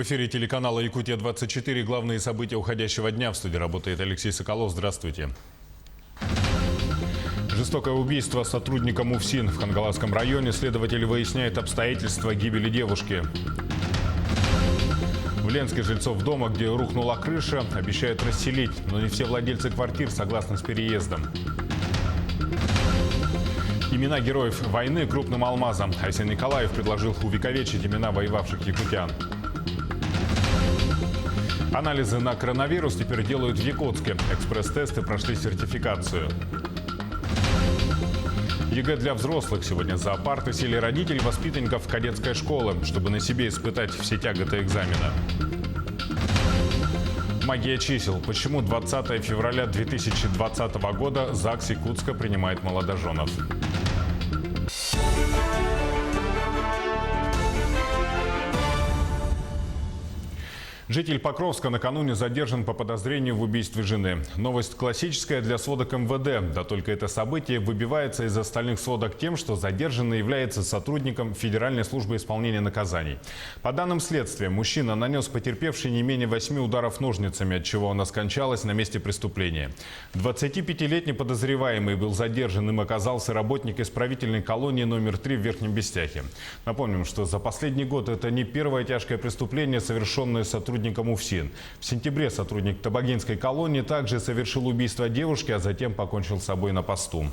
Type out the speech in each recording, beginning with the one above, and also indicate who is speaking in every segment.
Speaker 1: В эфире телеканала «Якутия-24». Главные события уходящего дня. В студии работает Алексей Соколов. Здравствуйте. Жестокое убийство сотрудника МУФСИН в Хангаласском районе. Следователи выясняют обстоятельства гибели девушки. В Ленске жильцов дома, где рухнула крыша, обещают расселить, но не все владельцы квартир согласны с переездом. Имена героев войны крупным алмазом. Айсен Николаев предложил увековечить имена воевавших якутян. Анализы на коронавирус теперь делают в Якутске. Экспресс-тесты прошли сертификацию. ЕГЭ для взрослых. Сегодня за парты сели родители воспитанников кадетской школы, чтобы на себе испытать все тяготы экзамена. Магия чисел. Почему 20 февраля 2020 года ЗАГС Якутска принимает молодоженов? Житель Покровска накануне задержан по подозрению в убийстве жены. Новость классическая для сводок МВД. Да только это событие выбивается из остальных сводок тем, что задержанный является сотрудником Федеральной службы исполнения наказаний. По данным следствия, мужчина нанес потерпевшей не менее 8 ударов ножницами, от чего она скончалась на месте преступления. 25-летний подозреваемый был задержан, им оказался работник исправительной колонии номер 3 в Верхнем Бестяхе. Напомним, что за последний год это не первое тяжкое преступление, совершенное сотрудником МУФСИН. В сентябре сотрудник Табагинской колонии также совершил убийство девушки, а затем покончил с собой на посту.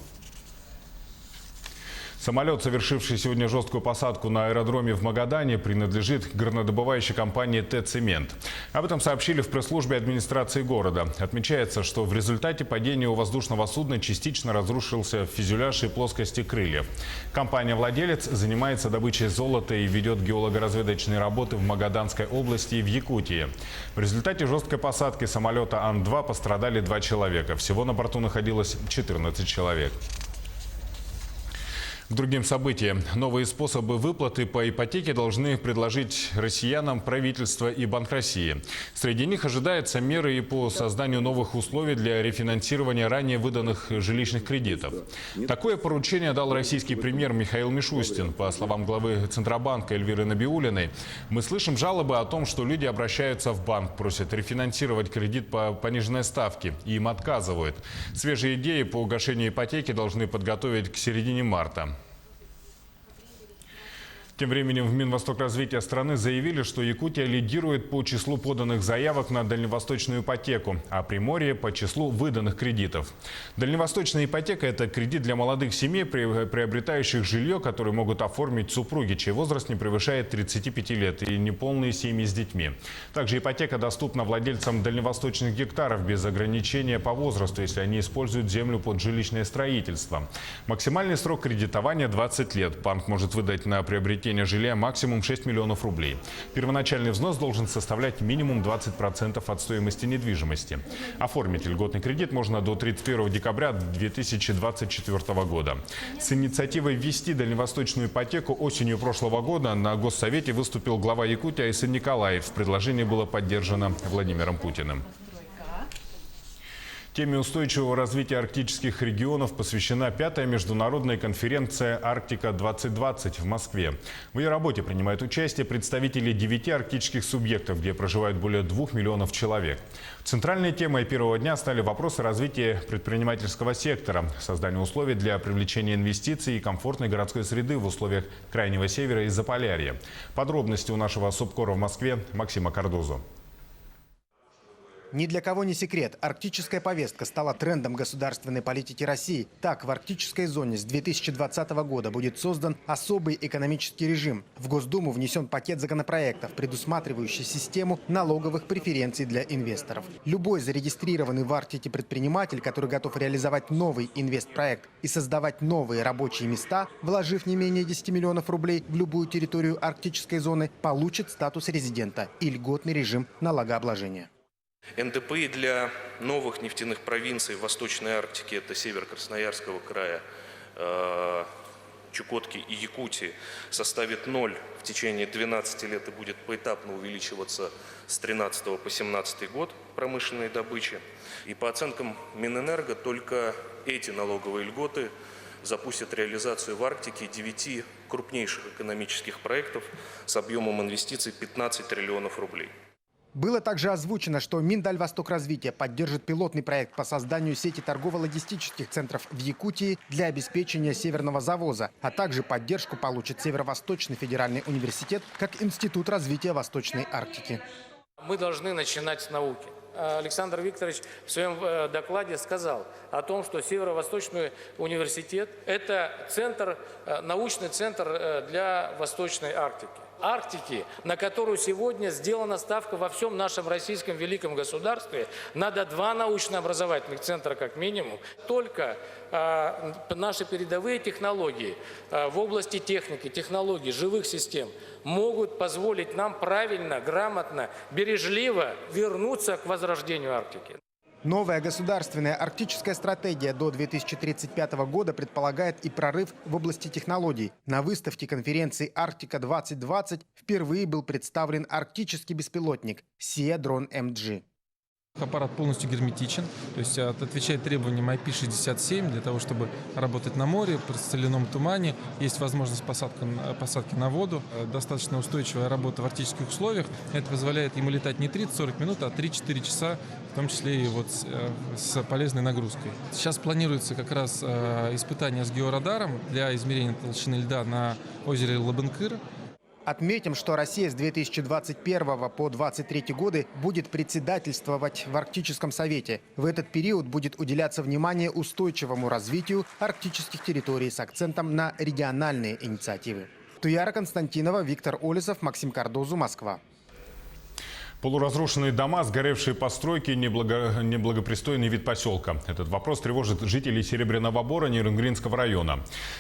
Speaker 1: Самолет, совершивший сегодня жесткую посадку на аэродроме в Магадане, принадлежит горнодобывающей компании «Т-Цемент». Об этом сообщили в пресс-службе администрации города. Отмечается, что в результате падения у воздушного судна частично разрушился фюзеляж и плоскости крыльев. Компания-владелец занимается добычей золота и ведет геолого-разведочные работы в Магаданской области и в Якутии. В результате жесткой посадки самолета Ан-2 пострадали 2 человека. Всего на борту находилось 14 человек. К другим событиям. Новые способы выплаты по ипотеке должны предложить россиянам правительство и Банк России. Среди них ожидаются меры и по созданию новых условий для рефинансирования ранее выданных жилищных кредитов. Такое поручение дал российский премьер Михаил Мишустин. По словам главы Центробанка Эльвиры Набиуллиной, мы слышим жалобы о том, что люди обращаются в банк, просят рефинансировать кредит по пониженной ставке, и им отказывают. Свежие идеи по угошению ипотеки должны подготовить к середине марта. Тем временем в Минвостокразвития страны заявили, что Якутия лидирует по числу поданных заявок на дальневосточную ипотеку, а Приморье по числу выданных кредитов. Дальневосточная ипотека – это кредит для молодых семей, приобретающих жилье, которое могут оформить супруги, чей возраст не превышает 35 лет, и неполные семьи с детьми. Также ипотека доступна владельцам дальневосточных гектаров без ограничения по возрасту, если они используют землю под жилищное строительство. Максимальный срок кредитования – 20 лет. Банк может выдать на приобретение жилья максимум 6 миллионов рублей. Первоначальный взнос должен составлять минимум 20% от стоимости недвижимости. Оформить льготный кредит можно до 31 декабря 2024 года. С инициативой ввести дальневосточную ипотеку осенью прошлого года на Госсовете выступил глава Якутии Айсен Николаев. Предложение было поддержано Владимиром Путиным. Теме устойчивого развития арктических регионов посвящена 5-я международная конференция «Арктика-2020» в Москве. В ее работе принимают участие представители 9 арктических субъектов, где проживают более 2 миллионов человек. Центральной темой первого дня стали вопросы развития предпринимательского сектора, создания условий для привлечения инвестиций и комфортной городской среды в условиях Крайнего Севера и Заполярья. Подробности у нашего субкора в Москве Максима Кардузо.
Speaker 2: Ни для кого не секрет, арктическая повестка стала трендом государственной политики России. Так, в арктической зоне с 2020 года будет создан особый экономический режим. В Госдуму внесен пакет законопроектов, предусматривающий систему налоговых преференций для инвесторов. Любой зарегистрированный в Арктике предприниматель, который готов реализовать новый инвестпроект и создавать новые рабочие места, вложив не менее 10 миллионов рублей в любую территорию арктической зоны, получит статус резидента и льготный режим налогообложения.
Speaker 3: НДПИ для новых нефтяных провинций в Восточной Арктике, это север Красноярского края, Чукотки и Якутии, составит 0 в течение 12 лет и будет поэтапно увеличиваться с 2013 по 2017 год промышленной добычи. И по оценкам Минэнерго, только эти налоговые льготы запустят реализацию в Арктике 9 крупнейших экономических проектов с объемом инвестиций 15 триллионов рублей.
Speaker 2: Было также озвучено, что Миндальвостокразвитие поддержит пилотный проект по созданию сети торгово-логистических центров в Якутии для обеспечения северного завоза, а также поддержку получит Северо-Восточный федеральный университет как Институт развития Восточной Арктики.
Speaker 4: Мы должны начинать с науки. Александр Викторович в своем докладе сказал о том, что Северо-Восточный университет – это научный центр для Восточной Арктики, на которую сегодня сделана ставка во всем нашем российском великом государстве. Надо 2 научно-образовательных центра как минимум. Только наши передовые технологии в области техники, технологий, живых систем могут позволить нам правильно, грамотно, бережливо вернуться к возрождению Арктики.
Speaker 2: Новая государственная арктическая стратегия до 2035 года предполагает и прорыв в области технологий. На выставке конференции «Арктика-2020» впервые был представлен арктический беспилотник SEA Drone MG.
Speaker 5: Аппарат полностью герметичен, то есть отвечает требованиям IP67 для того, чтобы работать на море, при соляном тумане. Есть возможность посадки на воду, достаточно устойчивая работа в арктических условиях. Это позволяет ему летать не 30-40 минут, а 3-4 часа, в том числе и вот с полезной нагрузкой. Сейчас планируется как раз испытание с георадаром для измерения толщины льда на озере Лабынкыр.
Speaker 2: Отметим, что Россия с 2021 по 2023 годы будет председательствовать в Арктическом совете. В этот период будет уделяться внимание устойчивому развитию арктических территорий с акцентом на региональные инициативы. Туяра Константинова, Виктор Олесов, Максим Кардозу, Москва.
Speaker 1: Полуразрушенные дома, сгоревшие постройки, неблагопристойный вид поселка. Этот вопрос тревожит жителей Серебряного Бора Нерюнгринского района.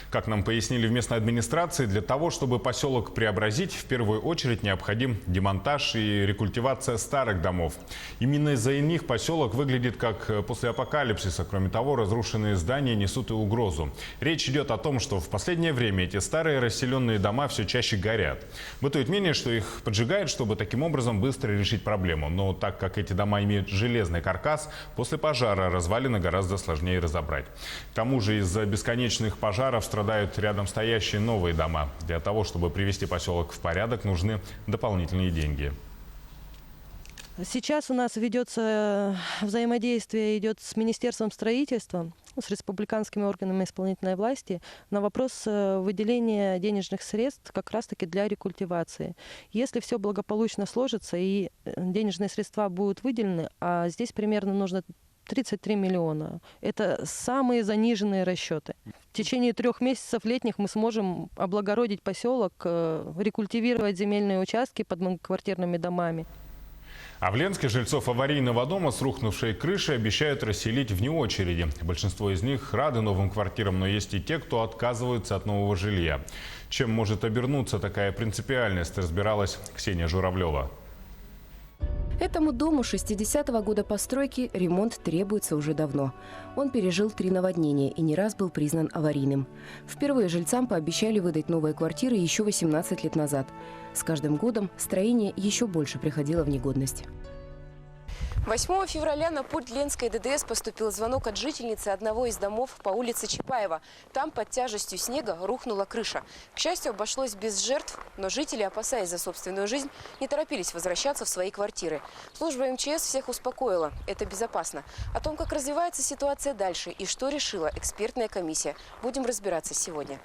Speaker 1: Как нам пояснили в местной администрации, для того, чтобы поселок преобразить, в первую очередь необходим демонтаж и рекультивация старых домов. Именно из-за них поселок выглядит как после апокалипсиса. Кроме того, разрушенные здания несут и угрозу. Речь идет о том, что в последнее время эти старые расселенные дома все чаще горят. Бытует мнение, что их поджигают, чтобы таким образом быстро решить проблему. Но так как эти дома имеют железный каркас, после пожара развалины гораздо сложнее разобрать. К тому же из-за бесконечных пожаров страдают рядом стоящие новые дома. Для того, чтобы привести поселок в порядок, нужны дополнительные деньги.
Speaker 6: Сейчас у нас ведется взаимодействие с Министерством строительства, с республиканскими органами исполнительной власти на вопрос выделения денежных средств как раз-таки для рекультивации. Если все благополучно сложится и денежные средства будут выделены, а здесь примерно нужно 33 миллиона. Это самые заниженные расчеты. В течение 3 месяцев летних мы сможем облагородить поселок, рекультивировать земельные участки под многоквартирными домами.
Speaker 1: А в Ленске жильцов аварийного дома с рухнувшей крышей обещают расселить вне очереди. Большинство из них рады новым квартирам, но есть и те, кто отказываются от нового жилья. Чем может обернуться такая принципиальность, разбиралась Ксения Журавлева.
Speaker 7: Этому дому 60-го года постройки ремонт требуется уже давно. Он пережил 3 наводнения и не раз был признан аварийным. Впервые жильцам пообещали выдать новые квартиры еще 18 лет назад. С каждым годом строение еще больше приходило в негодность. 8 февраля на пульт Ленской ДДС поступил звонок от жительницы одного из домов по улице Чапаева. Там под тяжестью снега рухнула крыша. К счастью, обошлось без жертв, но жители, опасаясь за собственную жизнь, не торопились возвращаться в свои квартиры. Служба МЧС всех успокоила. Это безопасно. О том, как развивается ситуация дальше и что решила экспертная комиссия, будем разбираться сегодня.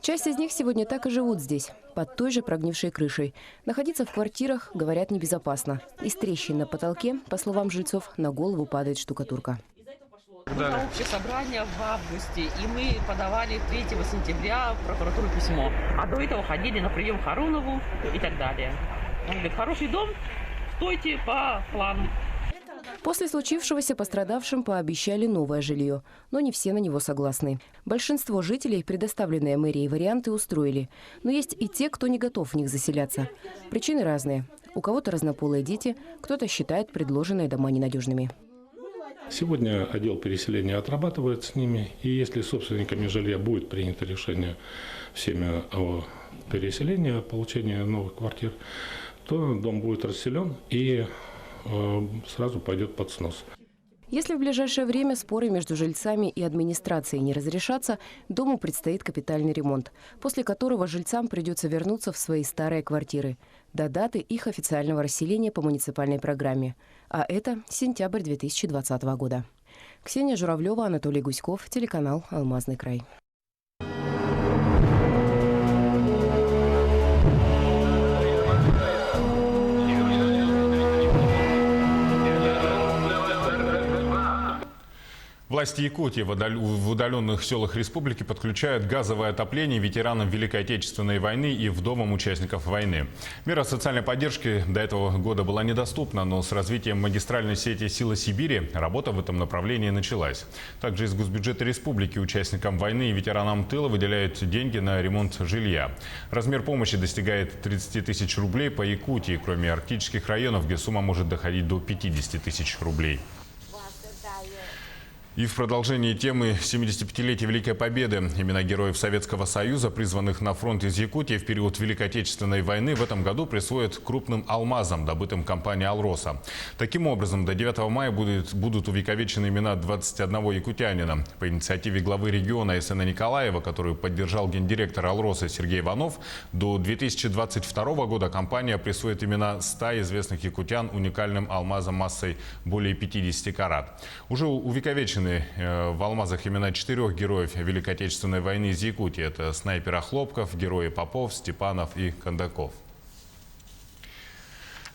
Speaker 7: Часть из них сегодня так и живут здесь, под той же прогнившей крышей. Находиться в квартирах, говорят, небезопасно. Из трещин на потолке, по словам жильцов, на голову падает штукатурка.
Speaker 8: Было общее собрание в августе, и мы подавали 3 сентября в прокуратуру письмо. А до этого ходили на прием к Харунову и так далее. Он говорит: хороший дом, стойте по плану.
Speaker 7: После случившегося пострадавшим пообещали новое жилье, но не все на него согласны. Большинство жителей предоставленные мэрией варианты устроили, но есть и те, кто не готов в них заселяться. Причины разные. У кого-то разнополые дети, кто-то считает предложенные дома ненадежными.
Speaker 9: Сегодня отдел переселения отрабатывает с ними, и если собственниками жилья будет принято решение всеми о переселении, о получении новых квартир, то дом будет расселен и сразу пойдет под снос.
Speaker 7: Если в ближайшее время споры между жильцами и администрацией не разрешатся, дому предстоит капитальный ремонт, после которого жильцам придется вернуться в свои старые квартиры до даты их официального расселения по муниципальной программе. А это сентябрь 2020 года. Ксения Журавлева, Анатолий Гуськов, телеканал «Алмазный край».
Speaker 1: Власти Якутии в удаленных селах республики подключают газовое отопление ветеранам Великой Отечественной войны и вдовам участников войны. Мера социальной поддержки до этого года была недоступна, но с развитием магистральной сети «Сила Сибири» работа в этом направлении началась. Также из госбюджета республики участникам войны и ветеранам тыла выделяют деньги на ремонт жилья. Размер помощи достигает 30 тысяч рублей по Якутии, кроме арктических районов, где сумма может доходить до 50 тысяч рублей. И в продолжении темы 75-летия Великой Победы имена героев Советского Союза, призванных на фронт из Якутии в период Великой Отечественной войны, в этом году присвоят крупным алмазам, добытым компанией «Алроса». Таким образом, до 9 мая будут увековечены имена 21 якутянина. По инициативе главы региона Эсена Николаева, которую поддержал гендиректор «Алроса» Сергей Иванов, до 2022 года компания присвоит имена 100 известных якутян уникальным алмазом массой более 50 карат. Уже увековечены в алмазах имена 4 героев Великой Отечественной войны из Якутии. Это снайпер Охлопков, герои Попов, Степанов и Кондаков.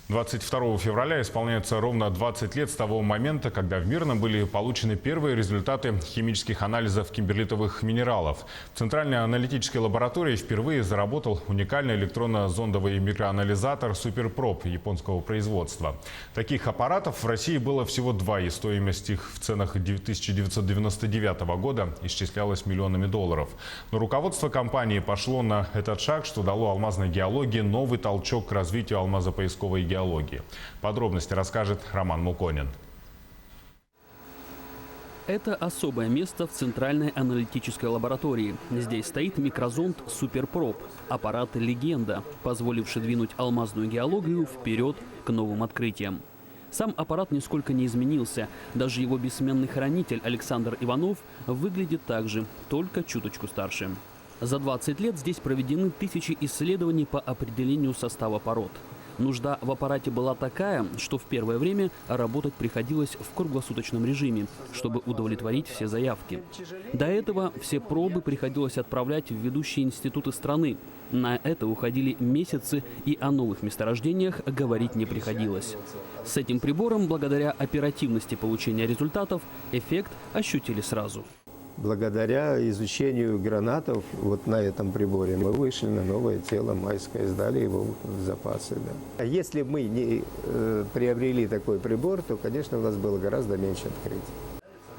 Speaker 1: 22 февраля исполняется ровно 20 лет с того момента, когда в Мирном были получены первые результаты химических анализов кимберлитовых минералов. В Центральной аналитической лаборатории впервые заработал уникальный электронно-зондовый микроанализатор «Суперпроб» японского производства. Таких аппаратов в России было всего 2, и стоимость их в ценах 1999 года исчислялась миллионами долларов. Но руководство компании пошло на этот шаг, что дало алмазной геологии новый толчок к развитию алмазопоисковой геологии. Подробности расскажет Роман Муконин.
Speaker 10: Это особое место в Центральной аналитической лаборатории. Здесь стоит микрозонд «Суперпроб» – аппарат-легенда, позволивший двинуть алмазную геологию вперед к новым открытиям. Сам аппарат нисколько не изменился. Даже его бессменный хранитель Александр Иванов выглядит так же, только чуточку старше. За 20 лет здесь проведены тысячи исследований по определению состава пород. Нужда в аппарате была такая, что в первое время работать приходилось в круглосуточном режиме, чтобы удовлетворить все заявки. До этого все пробы приходилось отправлять в ведущие институты страны. На это уходили месяцы, и о новых месторождениях говорить не приходилось. С этим прибором, благодаря оперативности получения результатов, эффект ощутили сразу.
Speaker 11: Благодаря изучению гранатов вот на этом приборе мы вышли на новое тело майское, сдали его в запасы. Да. Если бы мы не приобрели такой прибор, то, конечно, у нас было гораздо меньше открытий.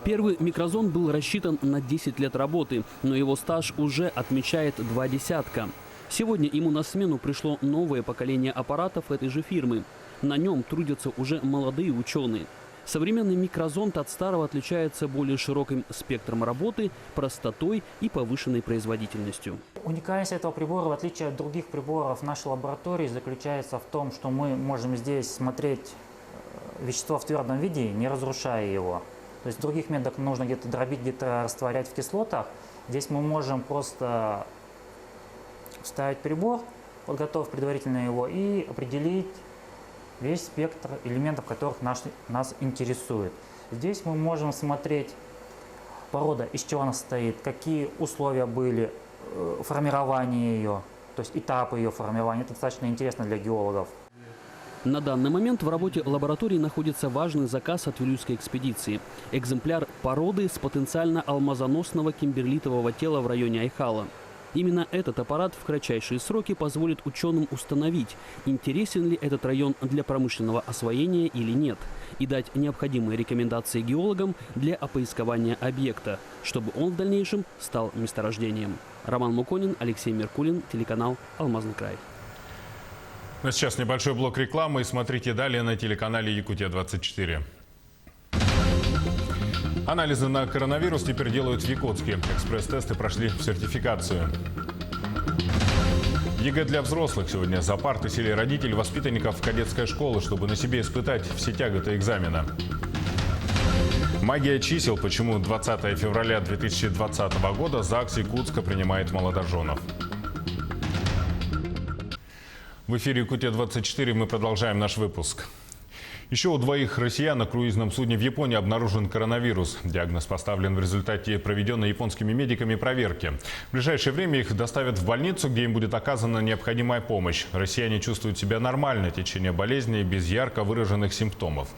Speaker 10: Первый микрозонд был рассчитан на 10 лет работы, но его стаж уже отмечает 2 десятка. Сегодня ему на смену пришло новое поколение аппаратов этой же фирмы. На нем трудятся уже молодые ученые. Современный микрозонд от старого отличается более широким спектром работы, простотой и повышенной производительностью.
Speaker 12: Уникальность этого прибора, в отличие от других приборов нашей лаборатории, заключается в том, что мы можем здесь смотреть вещество в твердом виде, не разрушая его. То есть в других методах нужно где-то дробить, где-то растворять в кислотах. Здесь мы можем просто вставить прибор, подготовив предварительно его, и определить весь спектр элементов, которых нас интересует. Здесь мы можем смотреть порода, из чего она состоит, какие условия были формирования ее, то есть этапы ее формирования. Это достаточно интересно для геологов.
Speaker 10: На данный момент в работе лаборатории находится важный заказ от Вилюйской экспедиции. Экземпляр породы с потенциально алмазоносного кимберлитового тела в районе Айхала. Именно этот аппарат в кратчайшие сроки позволит ученым установить, интересен ли этот район для промышленного освоения или нет, и дать необходимые рекомендации геологам для опоискования объекта, чтобы он в дальнейшем стал месторождением. Роман Муконин, Алексей Меркулин, телеканал «Алмазный край».
Speaker 1: А сейчас небольшой блок рекламы, и смотрите далее на телеканале «Якутия-24». Анализы на коронавирус теперь делают в Якутске. Экспресс-тесты прошли сертификацию. ЕГЭ для взрослых. Сегодня за парты сели родители воспитанников кадетской школы, чтобы на себе испытать все тяготы экзамена. Магия чисел. Почему 20 февраля 2020 года ЗАГС Якутска принимает молодоженов. В эфире Якутия-24 мы продолжаем наш выпуск. Еще у двоих россиян на круизном судне в Японии обнаружен коронавирус. Диагноз поставлен в результате проведенной японскими медиками проверки. В ближайшее время их доставят в больницу, где им будет оказана необходимая помощь. Россияне чувствуют себя нормально, течение болезни без ярко выраженных симптомов.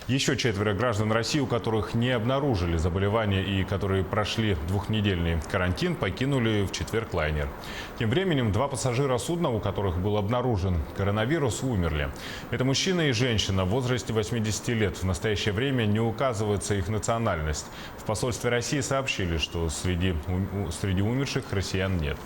Speaker 1: Еще 4 граждан России, у которых не обнаружили заболевания и которые прошли двухнедельный карантин, покинули в четверг лайнер. Тем временем 2 пассажира судна, у которых был обнаружен коронавирус, умерли. Это мужчина и женщина в возрасте 80 лет. В настоящее время не указывается их национальность. В посольстве России сообщили, что среди умерших россиян нет.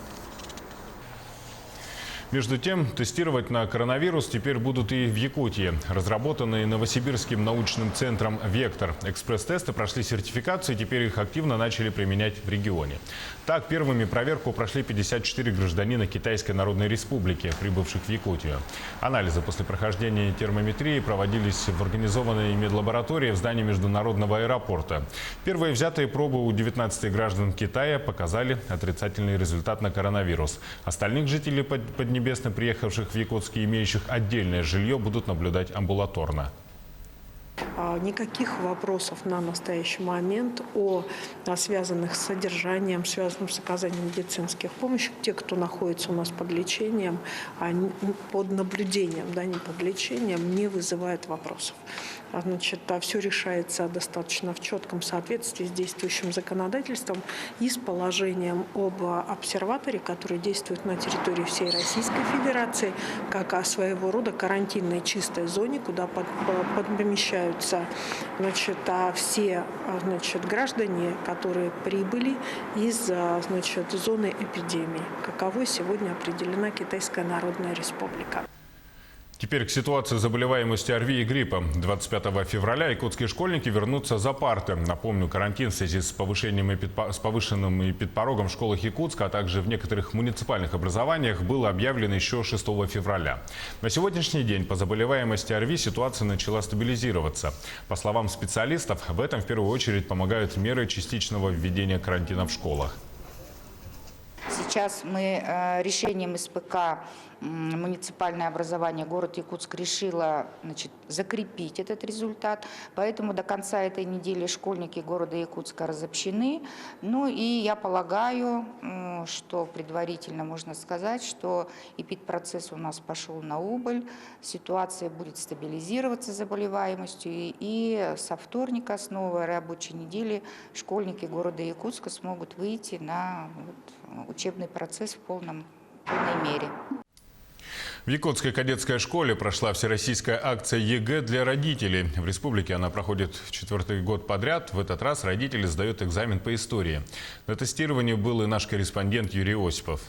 Speaker 1: Между тем, тестировать на коронавирус теперь будут и в Якутии. Разработанные Новосибирским научным центром «Вектор» экспресс-тесты прошли сертификацию, и теперь их активно начали применять в регионе. Так, первыми проверку прошли 54 гражданина Китайской Народной Республики, прибывших в Якутию. Анализы после прохождения термометрии проводились в организованной медлаборатории в здании международного аэропорта. Первые взятые пробы у 19 граждан Китая показали отрицательный результат на коронавирус. Остальных жителей Поднебесной, приехавших в Якутск и имеющих отдельное жилье, будут наблюдать амбулаторно.
Speaker 13: Никаких вопросов на настоящий момент связанных с содержанием, связанным с оказанием медицинских помощи. Те, кто находится у нас под лечением, под наблюдением, да, не под лечением, не вызывает вопросов. Значит, все решается достаточно в четком соответствии с действующим законодательством и с положением об обсерваторе, который действует на территории всей Российской Федерации, как о своего рода карантинной чистой зоне, куда помещаются, значит, все, значит, граждане, которые прибыли из, значит, зоны эпидемии, каковой сегодня определена Китайская Народная Республика.
Speaker 1: Теперь к ситуации заболеваемости ОРВИ и гриппа. 25 февраля якутские школьники вернутся за парты. Напомню, карантин в связи с повышенным и подпорогом в школах Якутска, а также в некоторых муниципальных образованиях был объявлен еще 6 февраля. На сегодняшний день по заболеваемости ОРВИ ситуация начала стабилизироваться. По словам специалистов, в этом в первую очередь помогают меры частичного введения карантина в школах.
Speaker 14: Сейчас мы решением СПК муниципальное образование город Якутск решило, значит, закрепить этот результат. Поэтому до конца этой недели школьники города Якутска разобщены. Ну и я полагаю, что предварительно можно сказать, что эпидпроцесс у нас пошел на убыль. Ситуация будет стабилизироваться заболеваемостью. И со вторника, с новой рабочей недели, школьники города Якутска смогут выйти на учебный процесс в полной мере.
Speaker 1: В Якутской кадетской школе прошла всероссийская акция ЕГЭ для родителей. В республике она проходит в 4-й год подряд. В этот раз родители сдают экзамен по истории. На тестировании был и наш корреспондент Юрий Осипов.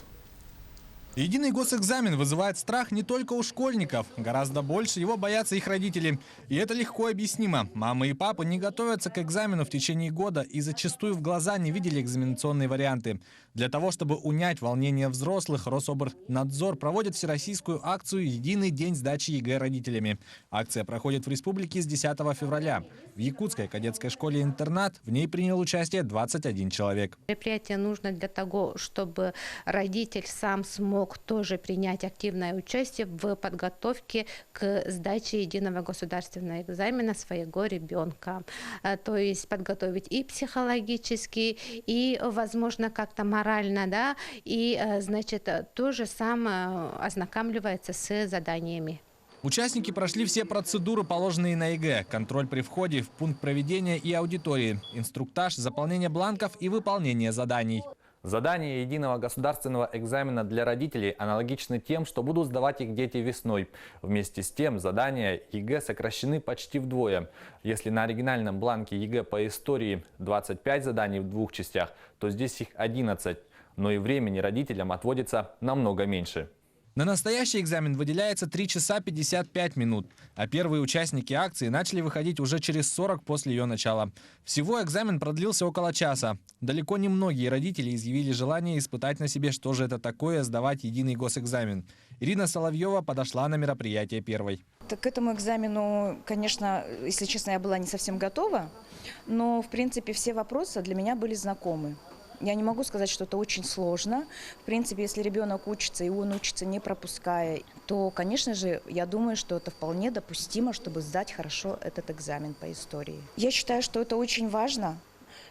Speaker 15: Единый госэкзамен вызывает страх не только у школьников. Гораздо больше его боятся их родители. И это легко объяснимо. Мамы и папы не готовятся к экзамену в течение года и зачастую в глаза не видели экзаменационные варианты. Для того, чтобы унять волнение взрослых, Рособорнадзор проводит всероссийскую акцию «Единый день сдачи ЕГЭ родителями». Акция проходит в республике с 10 февраля. В Якутской кадетской школе-интернат в ней принял участие 21 человек.
Speaker 16: Мероприятие нужно для того, чтобы родитель сам смог тоже принять активное участие в подготовке к сдаче единого государственного экзамена своего ребенка. То есть подготовить и психологически, и, возможно, как-то морально, да, и, значит, то же самое ознакомливается с заданиями.
Speaker 15: Участники прошли все процедуры, положенные на ЕГЭ. Контроль при входе в пункт проведения и аудитории, инструктаж, заполнение бланков и выполнение заданий.
Speaker 17: Задания единого государственного экзамена для родителей аналогичны тем, что будут сдавать их дети весной. Вместе с тем, задания ЕГЭ сокращены почти вдвое. Если на оригинальном бланке ЕГЭ по истории 25 заданий в 2 частях, то здесь их 11. Но и времени родителям отводится намного меньше.
Speaker 15: На настоящий экзамен выделяется 3 часа 55 минут, а первые участники акции начали выходить уже через 40 после ее начала. Всего экзамен продлился около часа. Далеко не многие родители изъявили желание испытать на себе, что же это такое сдавать единый госэкзамен. Ирина Соловьева подошла на мероприятие первой.
Speaker 18: К этому экзамену, конечно, если честно, я была не совсем готова, но, в принципе, все вопросы для меня были знакомы. Я не могу сказать, что это очень сложно. В принципе, если ребенок учится, и он учится не пропуская, то, конечно же, я думаю, что это вполне допустимо, чтобы сдать хорошо этот экзамен по истории. Я считаю, что это очень важно,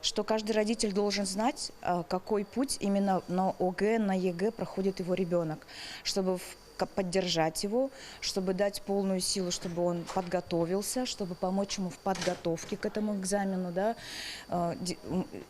Speaker 18: что каждый родитель должен знать, какой путь именно на ОГЭ, на ЕГЭ проходит его ребенок, чтобы поддержать его, чтобы дать полную силу, чтобы он подготовился, чтобы помочь ему в подготовке к этому экзамену, да,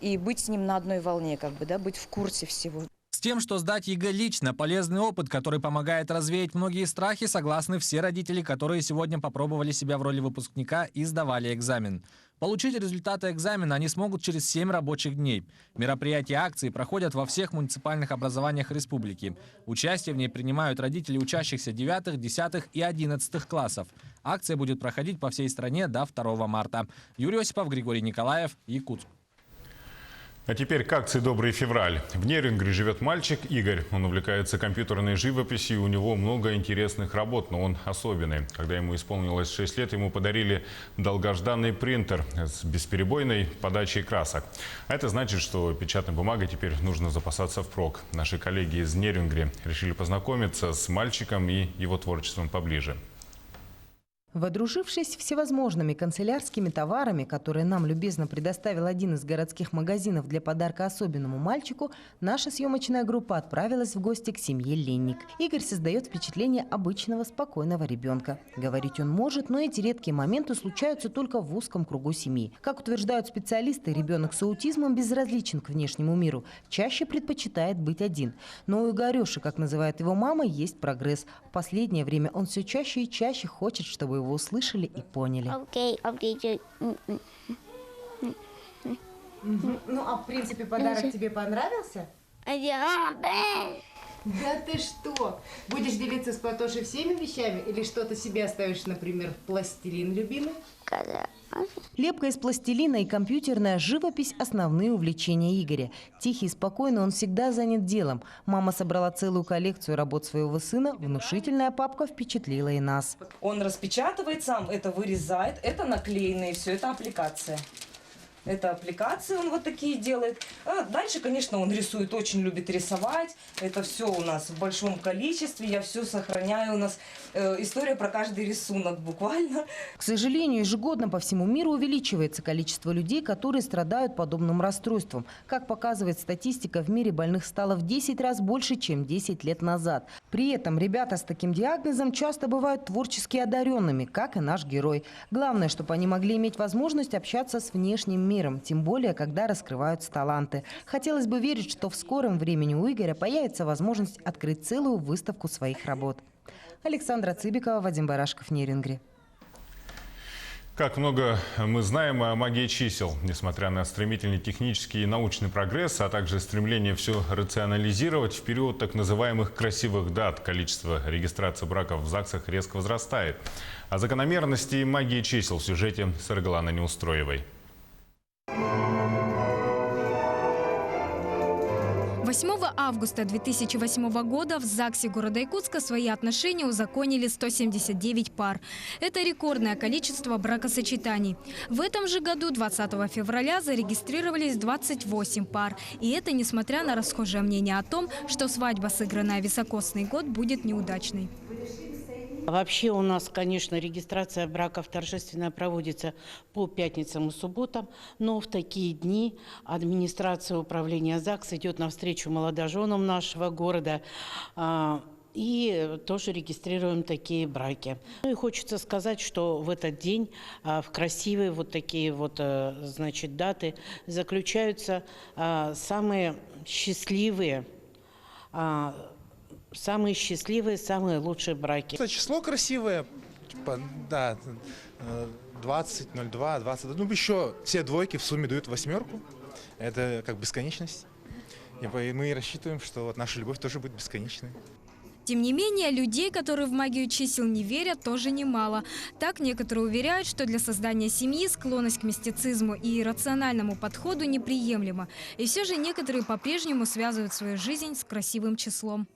Speaker 18: и быть с ним на одной волне, как бы, да, быть в курсе всего.
Speaker 15: С тем, что сдать ЕГЭ лично – полезный опыт, который помогает развеять многие страхи, согласны все родители, которые сегодня попробовали себя в роли выпускника и сдавали экзамен. Получить результаты экзамена они смогут через 7 рабочих дней. Мероприятия и акции проходят во всех муниципальных образованиях республики. Участие в ней принимают родители учащихся 9, 10 и 11 классов. Акция будет проходить по всей стране до 2 марта. Юрий Осипов, Григорий Николаев, Якутск.
Speaker 1: А теперь к акции «Добрый февраль». В Нерюнгри живет мальчик Игорь. Он увлекается компьютерной живописью, и у него много интересных работ, но он особенный. Когда ему исполнилось 6 лет, ему подарили долгожданный принтер с бесперебойной подачей красок. А это значит, что печатной бумагой теперь нужно запасаться впрок. Наши коллеги из Нерюнгри решили познакомиться с мальчиком и его творчеством поближе.
Speaker 19: Водружившись всевозможными канцелярскими товарами, которые нам любезно предоставил один из городских магазинов для подарка особенному мальчику, наша съемочная группа отправилась в гости к семье Ленник. Игорь создает впечатление обычного спокойного ребенка. Говорить он может, но эти редкие моменты случаются только в узком кругу семьи. Как утверждают специалисты, ребенок с аутизмом безразличен к внешнему миру, чаще предпочитает быть один. Но у Игорёши, как называет его мама, есть прогресс. В последнее время он все чаще и чаще хочет, чтобы его услышали и поняли.
Speaker 20: Ну, а в принципе подарок тебе понравился? Да ты что? Будешь делиться с Платошей всеми вещами или что-то себе оставишь, например, пластилин любимый?
Speaker 19: Лепка из пластилина и компьютерная живопись – основные увлечения Игоря. Тихий и спокойный он всегда занят делом. Мама собрала целую коллекцию работ своего сына. Внушительная папка впечатлила и нас.
Speaker 21: Он распечатывает сам, это вырезает, это наклеенные, все это аппликация. Это аппликации он вот такие делает. А дальше, конечно, он рисует, очень любит рисовать. Это все у нас в большом количестве. Я все сохраняю. У нас история про каждый рисунок буквально.
Speaker 19: К сожалению, ежегодно по всему миру увеличивается количество людей, которые страдают подобным расстройством. Как показывает статистика, в мире больных стало в 10 раз больше, чем 10 лет назад. При этом ребята с таким диагнозом часто бывают творчески одаренными, как и наш герой. Главное, чтобы они могли иметь возможность общаться с внешним миром, тем более, когда раскрываются таланты. Хотелось бы верить, что в скором времени у Игоря появится возможность открыть целую выставку своих работ. Александра Цыбикова, Вадим Барашков, Нерюнгри.
Speaker 1: Как много мы знаем о магии чисел. Несмотря на стремительный технический и научный прогресс, а также стремление все рационализировать, в период так называемых красивых дат количество регистрации браков в ЗАГСах резко возрастает. О закономерности магии чисел в сюжете с Саргаланы Неустроевой.
Speaker 22: 8 августа 2008 года в ЗАГСе города Якутска свои отношения узаконили 179 пар. Это рекордное количество бракосочетаний. В этом же году, 20 февраля, зарегистрировались 28 пар. И это несмотря на расхожее мнение о том, что свадьба, сыгранная в високосный год, будет неудачной.
Speaker 23: Вообще у нас, конечно, регистрация браков торжественная проводится по пятницам и субботам, но в такие дни администрация управления ЗАГС идет навстречу молодоженам нашего города и тоже регистрируем такие браки. Ну и хочется сказать, что в этот день в красивые вот такие вот, значит, даты заключаются самые счастливые, самые лучшие браки.
Speaker 24: Это число красивое, типа, да, 20, 02, 20. Ну, еще все двойки в сумме дают 8. Это как бесконечность. И мы рассчитываем, что вот наша любовь тоже будет бесконечной.
Speaker 22: Тем не менее, людей, которые в магию чисел не верят, тоже немало. Так, некоторые уверяют, что для создания семьи склонность к мистицизму и рациональному подходу неприемлема. И все же некоторые по-прежнему связывают свою жизнь с красивым числом.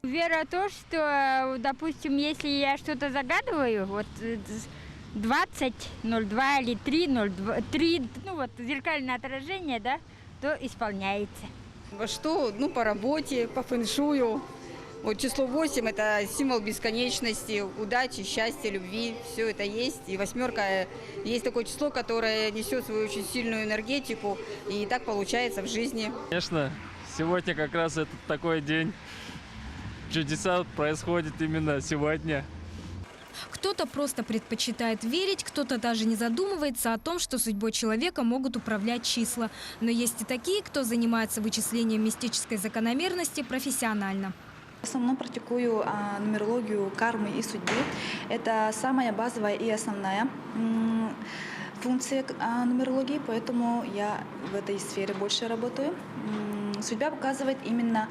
Speaker 2: Вера то, что, допустим, если я что-то загадываю, вот 20.02 или 3.02, ну вот зеркальное отражение, да, то исполняется.
Speaker 3: Что? Ну, по работе, по фэншую. Вот число 8 – это символ бесконечности, удачи, счастья, любви. Все это есть. И 8 – есть такое число, которое несет свою очень сильную энергетику. И так получается в жизни.
Speaker 4: Конечно, сегодня как раз это такой день. Чудеса происходят именно сегодня.
Speaker 22: Кто-то просто предпочитает верить, кто-то даже не задумывается о том, что судьбой человека могут управлять числа. Но есть и такие, кто занимается вычислением мистической закономерности профессионально.
Speaker 5: В основном практикую нумерологию кармы и судьбы. Это самая базовая и основная функция нумерологии, поэтому я в этой сфере больше работаю. Судьба показывает именно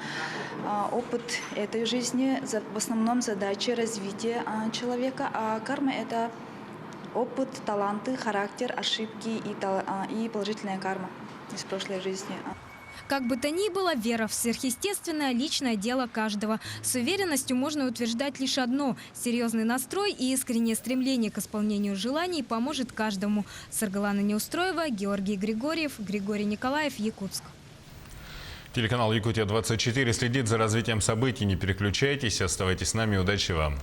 Speaker 5: опыт этой жизни, в основном задачи развития человека, а карма – это опыт, таланты, характер, ошибки и положительная карма из прошлой жизни.
Speaker 22: Как бы то ни было, вера в сверхъестественное – личное дело каждого. С уверенностью можно утверждать лишь одно – серьезный настрой и искреннее стремление к исполнению желаний поможет каждому. Саргалана Неустроева, Георгий Григорьев, Григорий Николаев, Якутск.
Speaker 1: Телеканал «Якутия-24» следит за развитием событий. Не переключайтесь, оставайтесь с нами. Удачи вам!